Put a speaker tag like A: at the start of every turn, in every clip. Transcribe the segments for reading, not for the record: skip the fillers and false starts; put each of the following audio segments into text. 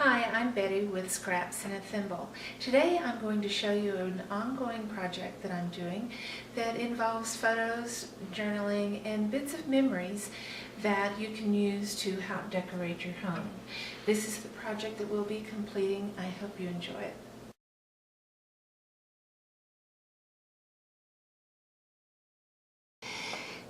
A: Hi, I'm Betty with Scraps and a Thimble. Today I'm going to show you an ongoing project that I'm doing that involves photos, journaling, and bits of memories that you can use to help decorate your home. This is the project that we'll be completing. I hope you enjoy it.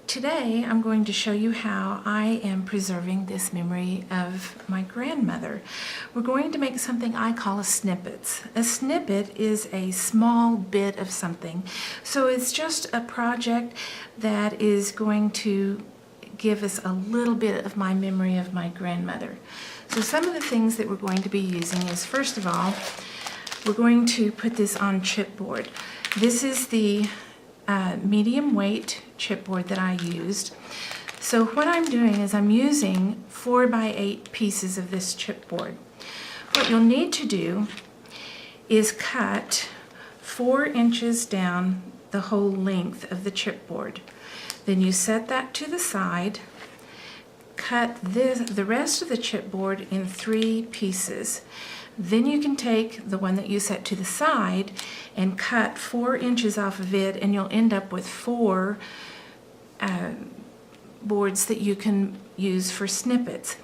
A: Today I'm going to show you how I am preserving this memory of my grandmother. We're going to make something I call a snippets. A snippet is a small bit of something. So it's just a project that is going to give us a little bit of my memory of my grandmother. So some of the things that we're going to be using is, first of all, we're going to put this on chipboard. This is the medium weight chipboard that I used. So what I'm doing is I'm using 4x8 pieces of this chipboard. What you'll need to do is cut 4 inches down the whole length of the chipboard. Then you set that to the side, cut the rest of the chipboard in 3 pieces. Then you can take the one that you set to the side and cut 4 inches off of it, and you'll end up with 4 boards that you can use for snippets.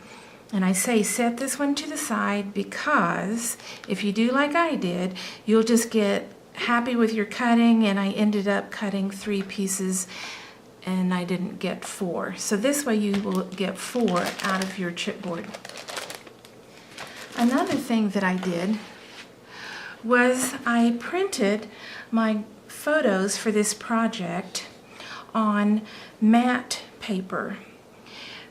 A: And I say set this one to the side because if you do like I did, you'll just get happy with your cutting, and I ended up cutting 3 pieces and I didn't get 4. So this way you will get 4 out of your chipboard. Another thing that I did was I printed my photos for this project on matte paper.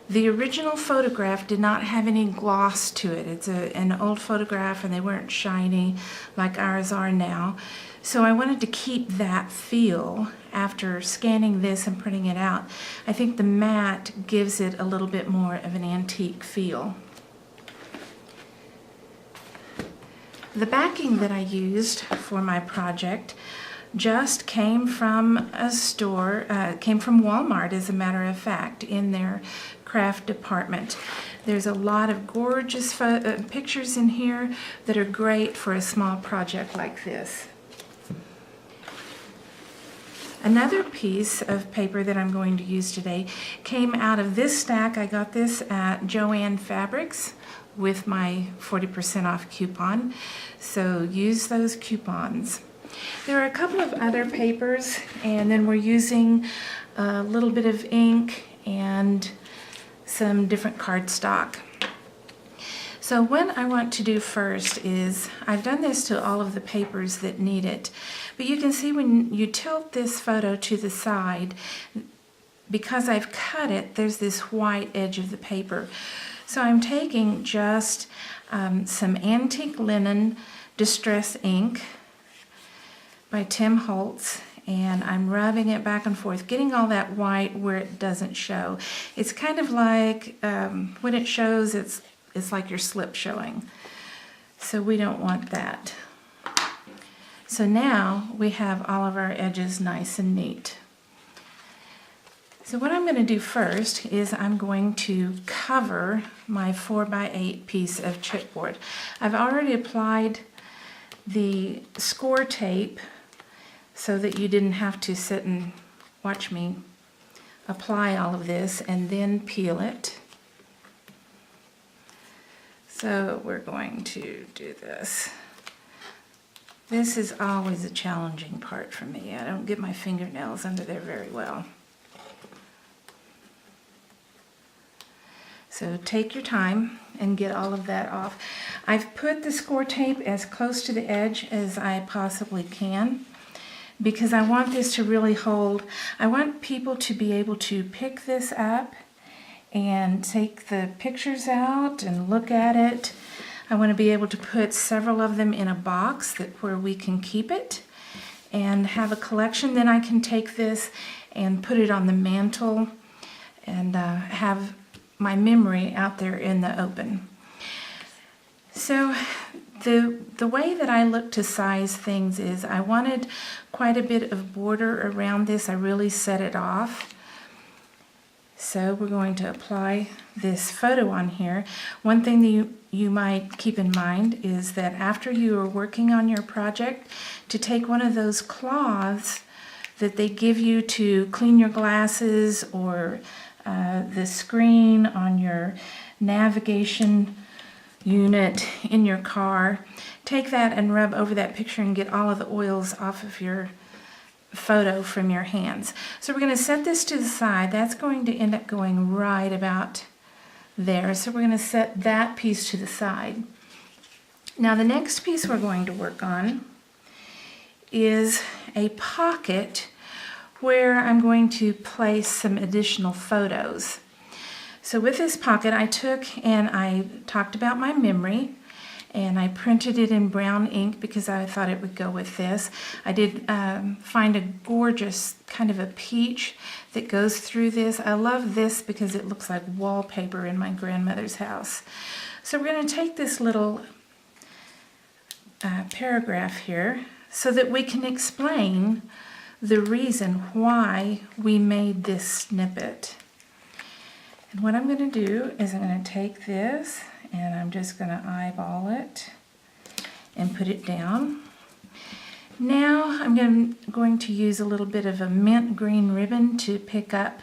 A: The original photograph did not have any gloss to it. It's an old photograph and they weren't shiny like ours are now. So I wanted to keep that feel after scanning this and printing it out. I think the matte gives it a little bit more of an antique feel. The backing that I used for my project just came from a store, came from Walmart as a matter of fact, in their craft department. There's a lot of gorgeous pictures in here that are great for a small project like this. Another piece of paper that I'm going to use today came out of this stack. I got this at Joann Fabrics with my 40% off coupon, so use those coupons. There are a couple of other papers, and then we're using a little bit of ink and some different cardstock. So what I want to do first is, I've done this to all of the papers that need it, but you can see when you tilt this photo to the side, because I've cut it, there's this white edge of the paper. So I'm taking just some antique linen distress ink by Tim Holtz, and I'm rubbing it back and forth, getting all that white where it doesn't show. It's kind of like when it shows, it's like your slip showing. So we don't want that. So now we have all of our edges nice and neat. So what I'm going to do first is I'm going to cover my 4x8 piece of chipboard. I've already applied the score tape so that you didn't have to sit and watch me apply all of this and then peel it. So we're going to do this. This is always a challenging part for me. I don't get my fingernails under there very well. So take your time and get all of that off. I've put the score tape as close to the edge as I possibly can because I want this to really hold. I want people to be able to pick this up and take the pictures out and look at it. I want to be able to put several of them in a box where we can keep it and have a collection. Then I can take this and put it on the mantle and have my memory out there in the open. So the way that I look to size things is I wanted quite a bit of border around this. I really set it off. So we're going to apply this photo on here. One thing that you might keep in mind is that after you are working on your project, to take one of those cloths that they give you to clean your glasses or the screen on your navigation unit in your car, take that and rub over that picture and get all of the oils off of your photo from your hands. So we're going to set this to the side. That's going to end up going right about there. So we're going to set that piece to the side. Now the next piece we're going to work on is a pocket where I'm going to place some additional photos. So with this pocket, I took and I talked about my memory, and I printed it in brown ink because I thought it would go with this. I did find a gorgeous kind of a peach that goes through this. I love this because it looks like wallpaper in my grandmother's house. So we're going to take this little paragraph here so that we can explain the reason why we made this snippet. And what I'm going to do is I'm going to take this and I'm just going to eyeball it and put it down. Now I'm going to use a little bit of a mint green ribbon to pick up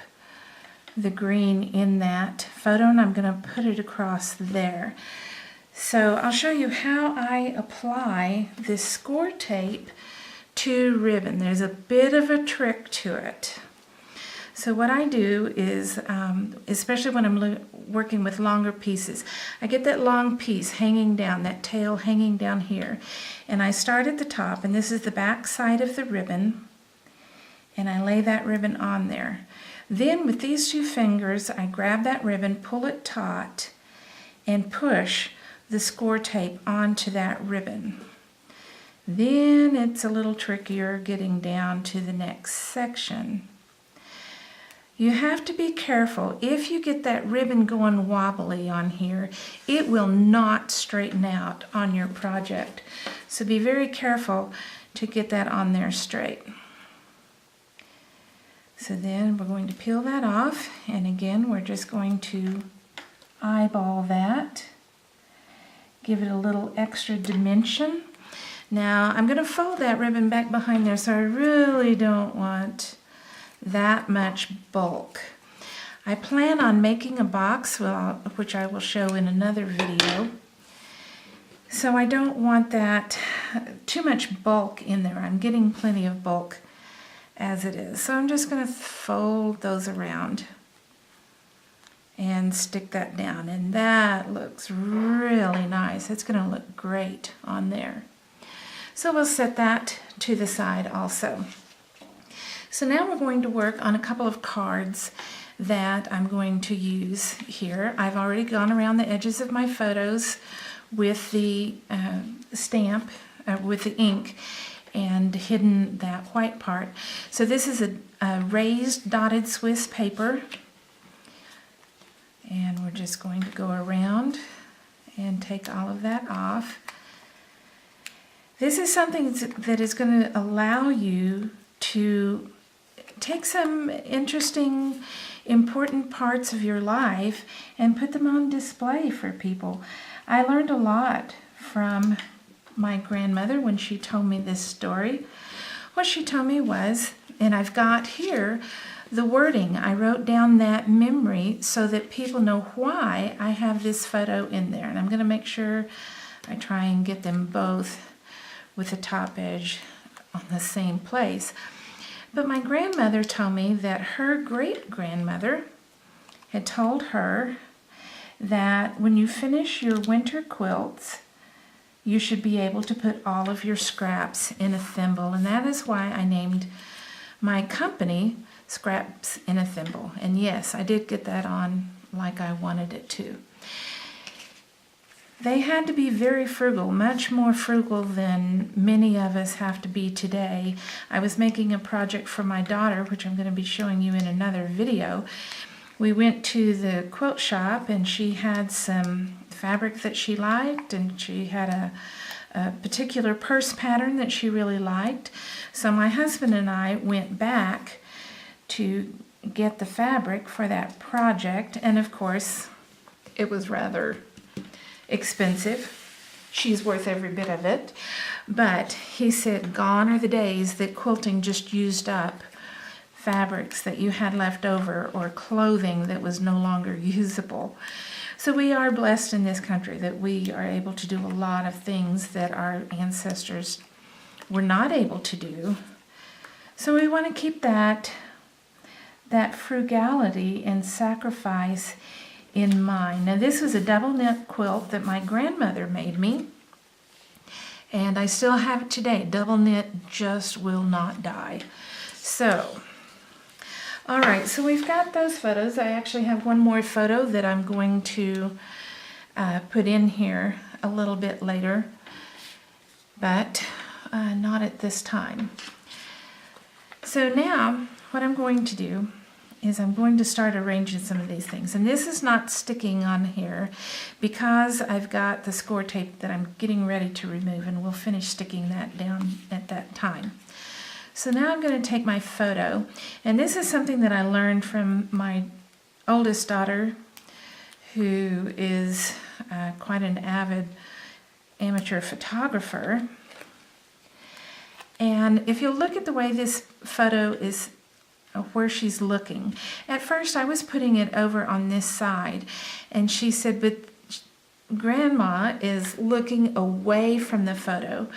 A: the green in that photo, and I'm going to put it across there. So I'll show you how I apply this score tape to ribbon. There's a bit of a trick to it. So what I do is, especially when I'm working with longer pieces, I get that long piece hanging down, that tail hanging down here, and I start at the top, and this is the back side of the ribbon, and I lay that ribbon on there. Then with these two fingers, I grab that ribbon, pull it taut, and push the score tape onto that ribbon. Then it's a little trickier getting down to the next section. You have to be careful. If you get that ribbon going wobbly on here, it will not straighten out on your project. So be very careful to get that on there straight. So then we're going to peel that off, and again we're just going to eyeball that, give it a little extra dimension. Now I'm going to fold that ribbon back behind there, so I really don't want that much bulk. I plan on making a box, which I will show in another video. So I don't want that too much bulk in there. I'm getting plenty of bulk as it is. So I'm just going to fold those around and stick that down, and that looks really nice. It's going to look great on there. So we'll set that to the side also. So now we're going to work on a couple of cards that I'm going to use here. I've already gone around the edges of my photos with the stamp, with the ink, and hidden that white part. So this is a raised dotted Swiss paper, and we're just going to go around and take all of that off. This is something that is going to allow you to take some interesting, important parts of your life and put them on display for people. I learned a lot from my grandmother when she told me this story. What she told me was, and I've got here the wording, I wrote down that memory so that people know why I have this photo in there. And I'm going to make sure I try and get them both with the top edge on the same place. But my grandmother told me that her great-grandmother had told her that when you finish your winter quilts, you should be able to put all of your scraps in a thimble. And that is why I named my company Scraps in a Thimble. And yes, I did get that on like I wanted it to. They had to be very frugal, much more frugal than many of us have to be today. I was making a project for my daughter, which I'm going to be showing you in another video. We went to the quilt shop, and she had some fabric that she liked, and she had a particular purse pattern that she really liked. So my husband and I went back to get the fabric for that project, and of course it was rather expensive. She's worth every bit of it. But he said, gone are the days that quilting just used up fabrics that you had left over or clothing that was no longer usable. So we are blessed in this country that we are able to do a lot of things that our ancestors were not able to do. So we want to keep that frugality and sacrifice in mind. Now this was a double knit quilt that my grandmother made me, and I still have it today. Double knit just will not die. So, all right, so we've got those photos. I actually have one more photo that I'm going to put in here a little bit later, but not at this time. So now what I'm going to do is I'm going to start arranging some of these things. And this is not sticking on here because I've got the score tape that I'm getting ready to remove, and we'll finish sticking that down at that time. So now I'm going to take my photo, and this is something that I learned from my oldest daughter, who is quite an avid amateur photographer. And if you look at the way this photo is, where she's looking. At first I was putting it over on this side, and she said, but Grandma is looking away from the photo,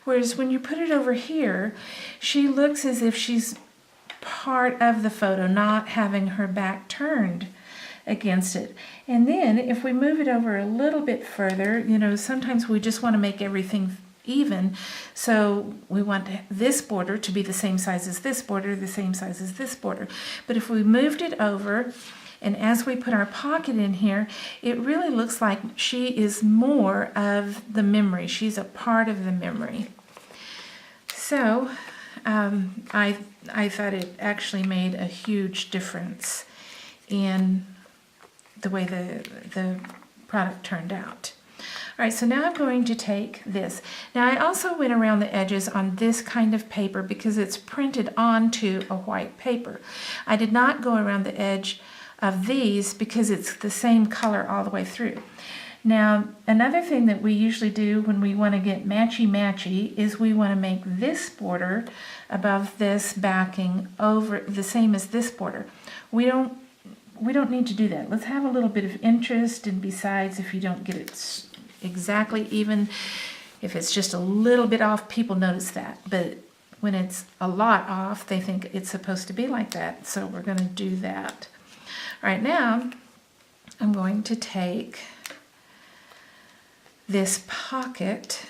A: whereas when you put it over here, she looks as if she's part of the photo, not having her back turned against it. And then if we move it over a little bit further, you know, sometimes we just want to make everything even, so we want this border to be the same size as this border, the same size as this border. But if we moved it over, and as we put our pocket in here, it really looks like she is more of the memory. She's a part of the memory. So I thought it actually made a huge difference in the way the product turned out. All right, so now I'm going to take this. Now I also went around the edges on this kind of paper because it's printed onto a white paper. I did not go around the edge of these because it's the same color all the way through. Now, another thing that we usually do when we want to get matchy-matchy is we want to make this border above this backing over the same as this border. We don't need to do that. Let's have a little bit of interest, and besides, if you don't get it exactly even, if it's just a little bit off, people notice that. But when it's a lot off, they think it's supposed to be like that. So we're going to do that. All right, now I'm going to take this pocket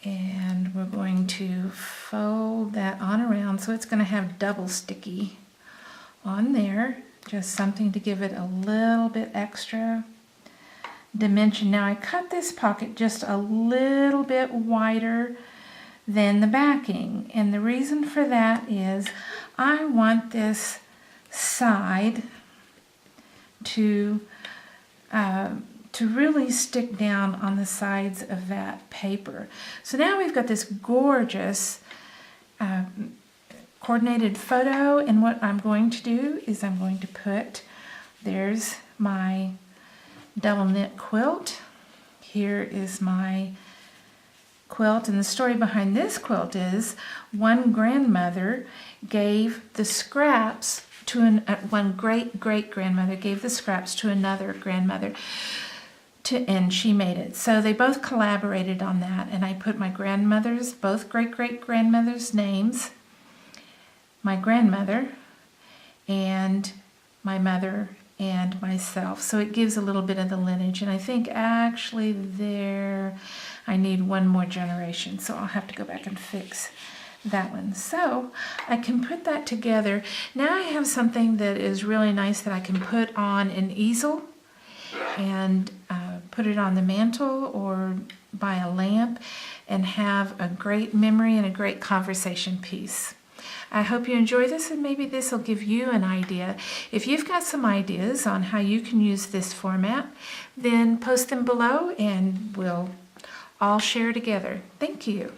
A: and we're going to fold that on around, so it's going to have double sticky on there, just something to give it a little bit extra dimension. Now I cut this pocket just a little bit wider than the backing, and the reason for that is I want this side to really stick down on the sides of that paper. So now we've got this gorgeous coordinated photo, and what I'm going to do is I'm going to put, there's my double knit quilt. Here is my quilt, and the story behind this quilt is one grandmother gave the scraps to one great-great-grandmother gave the scraps to another grandmother, and she made it. So they both collaborated on that, and I put my grandmother's, both great-great-grandmother's names, my grandmother, and my mother, and myself. So it gives a little bit of the lineage, and I think actually there I need one more generation, so I'll have to go back and fix that one. So I can put that together. Now I have something that is really nice that I can put on an easel and put it on the mantle or by a lamp and have a great memory and a great conversation piece. I hope you enjoy this, and maybe this will give you an idea. If you've got some ideas on how you can use this format, then post them below and we'll all share together. Thank you.